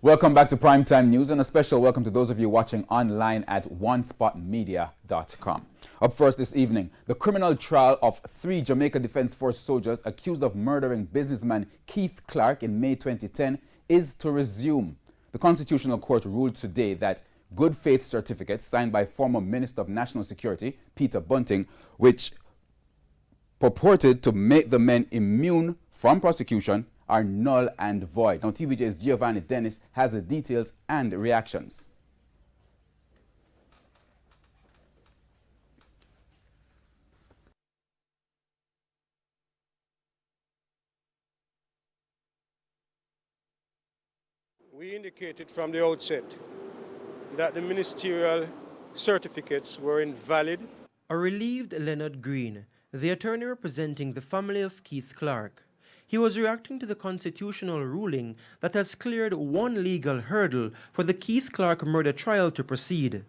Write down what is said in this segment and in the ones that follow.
Welcome back to Primetime News, and a special welcome to those of you watching online at onespotmedia.com. Up first this evening, the criminal trial of 3 Jamaica Defence Force soldiers accused of murdering businessman Keith Clarke in May 2010 is to resume. The Constitutional Court ruled today that good faith certificates signed by former Minister of National Security Peter Bunting, which purported to make the men immune from prosecution, are null and void. Now, TVJ's Giovanni Dennis has the details and reactions. We indicated from the outset that the ministerial certificates were invalid. A relieved Leonard Green, the attorney representing the family of Keith Clarke. He was reacting to the constitutional ruling that has cleared one legal hurdle for the Keith Clarke murder trial to proceed.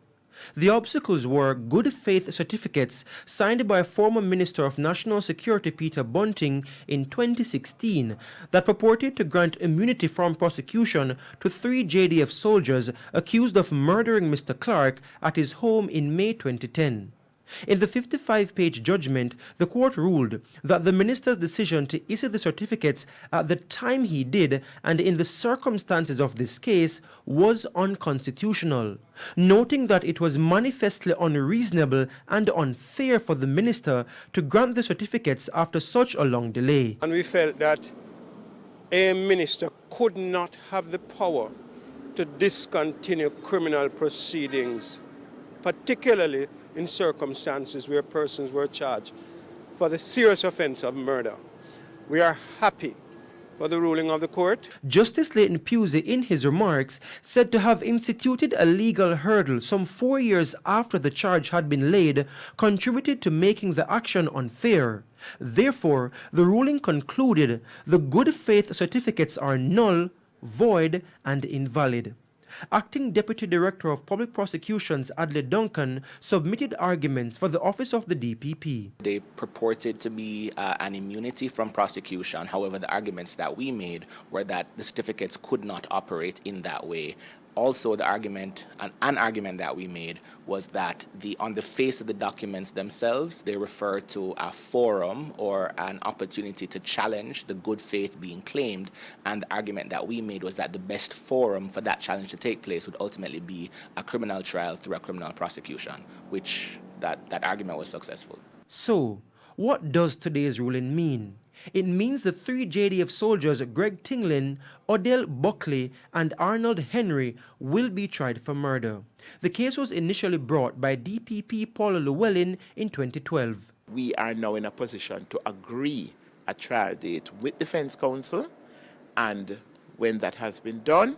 The obstacles were good faith certificates signed by former Minister of National Security Peter Bunting in 2016 that purported to grant immunity from prosecution to 3 JDF soldiers accused of murdering Mr. Clarke at his home in May 2010. In the 55-page judgment, the court ruled that the minister's decision to issue the certificates at the time he did and in the circumstances of this case was unconstitutional, noting that it was manifestly unreasonable and unfair for the minister to grant the certificates after such a long delay. And we felt that a minister could not have the power to discontinue criminal proceedings, particularly in circumstances where persons were charged for the serious offense of murder. We are happy for the ruling of the court. Justice Leighton Pusey, in his remarks, said to have instituted a legal hurdle some 4 years after the charge had been laid contributed to making the action unfair. Therefore, the ruling concluded the good faith certificates are null, void, and invalid. Acting Deputy Director of Public Prosecutions Adley Duncan submitted arguments for the office of the DPP. They purported to be an immunity from prosecution. However, the arguments that we made were that the certificates could not operate in that way. Also, the argument, an argument that we made was that on the face of the documents themselves, they refer to a forum or an opportunity to challenge the good faith being claimed. And the argument that we made was that the best forum for that challenge to take place would ultimately be a criminal trial through a criminal prosecution, which that argument was successful. So, what does today's ruling mean? It means the 3 JDF soldiers Greg Tinglin, Odell Buckley, and Arnold Henry will be tried for murder. The case was initially brought by DPP Paul Llewellyn in 2012. We are now in a position to agree a trial date with Defense Counsel, and when that has been done,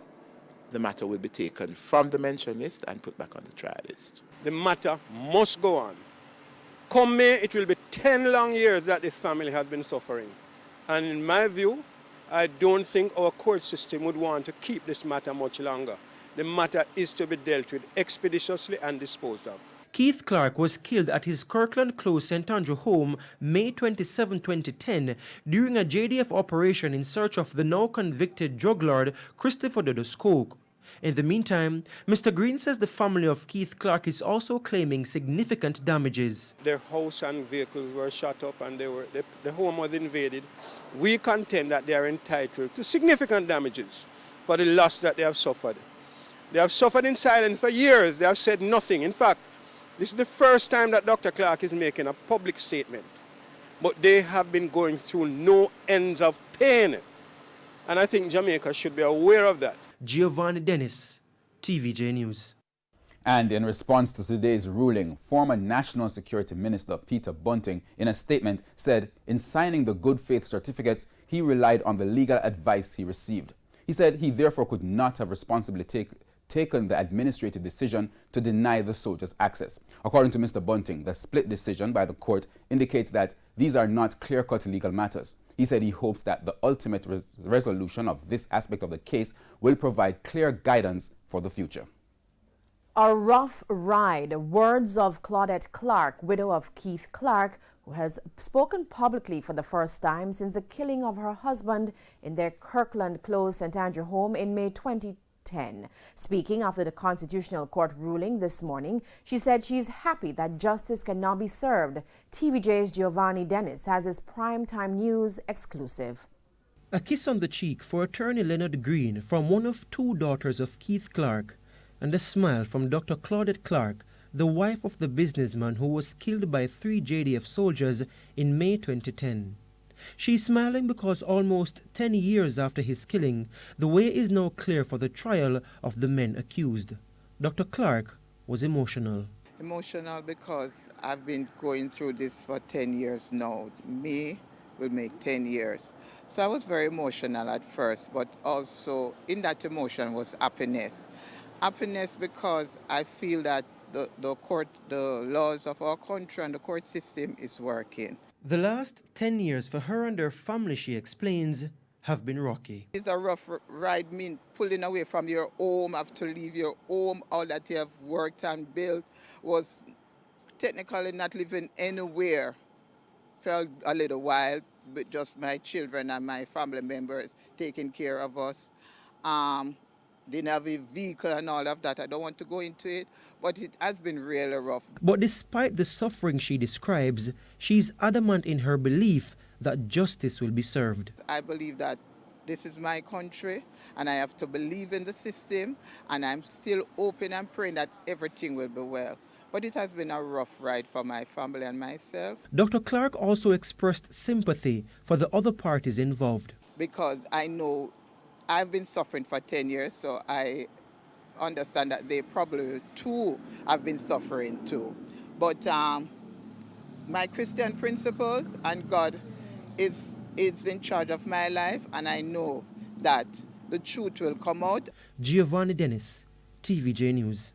the matter will be taken from the mention list and put back on the trial list. The matter must go on. Come May, it will be 10 long years that this family has been suffering. And in my view, I don't think our court system would want to keep this matter much longer. The matter is to be dealt with expeditiously and disposed of. Keith Clarke was killed at his Kirkland Close St. Andrew home May 27, 2010 during a JDF operation in search of the now convicted drug lord Christopher Dodos Coke. In the meantime, Mr. Green says the family of Keith Clarke is also claiming significant damages. Their house and vehicles were shot up and the home was invaded. We contend that they are entitled to significant damages for the loss that they have suffered. They have suffered in silence for years. They have said nothing. In fact, this is the first time that Dr. Clarke is making a public statement. But they have been going through no ends of pain. And I think Jamaica should be aware of that. Giovanni Dennis, TVJ News. And in response to today's ruling, former National Security Minister Peter Bunting, in a statement, said in signing the good faith certificates, he relied on the legal advice he received. He said he therefore could not have responsibly taken the administrative decision to deny the soldiers access. According to Mr. Bunting, the split decision by the court indicates that these are not clear-cut legal matters. He said he hopes that the ultimate resolution of this aspect of the case will provide clear guidance for the future. A rough ride. Words of Claudette Clarke, widow of Keith Clarke, who has spoken publicly for the first time since the killing of her husband in their Kirkland Close St. Andrew home in May 2010. 10. Speaking after the Constitutional Court ruling this morning, she said she's happy that justice can now be served. TVJ's Giovanni Dennis has his primetime news exclusive. A kiss on the cheek for attorney Leonard Green from one of two daughters of Keith Clarke, and a smile from Dr. Claudette Clarke, the wife of the businessman who was killed by 3 JDF soldiers in May 2010. She's smiling because almost 10 years after his killing, the way is now clear for the trial of the men accused. Dr. Clarke was emotional. Emotional because I've been going through this for 10 years now. May will make 10 years. So I was very emotional at first, but also in that emotion was happiness. Happiness because I feel that the laws of our country and the court system is working. The last 10 years for her and her family, she explains, have been rocky. It's a rough ride, pulling away from your home, have to leave your home, all that you have worked and built, was technically not living anywhere. Felt a little wild, but just my children and my family members taking care of us. Didn't have a vehicle and all of that. I don't want to go into it, but it has been really rough. But despite the suffering she describes, she's adamant in her belief that justice will be served. I believe that this is my country and I have to believe in the system, and I'm still hoping and praying that everything will be well. But it has been a rough ride for my family and myself. Dr. Clarke also expressed sympathy for the other parties involved. Because I know I've been suffering for 10 years, so I understand that they probably too have been suffering too. But my Christian principles and God is in charge of my life, and I know that the truth will come out. Giovanni Dennis, TVJ News.